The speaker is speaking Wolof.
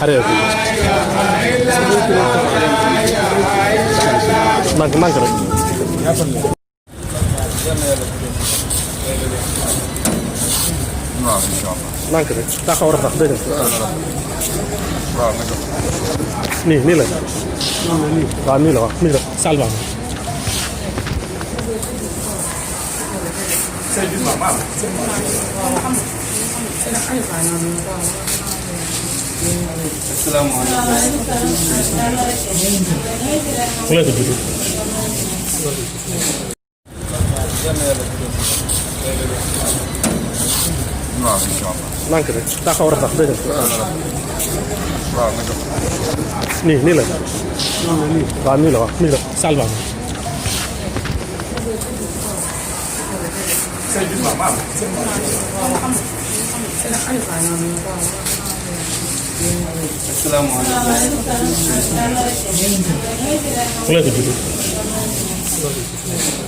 Allez, ok. Manque rek. waaw incha allah. Manque rek daa xaw a ratax dégg nga. waaw nga jox. nii la. waaw nii la waaw nii la. Saal baax na. ku leen ko jiitu. waaw incha allah. Manque rek daa xaw a ratax dégg nga. waaw nga jox. nii la. waaw nii la waaw nii la. Saal baax na. ku leen ko jiitu.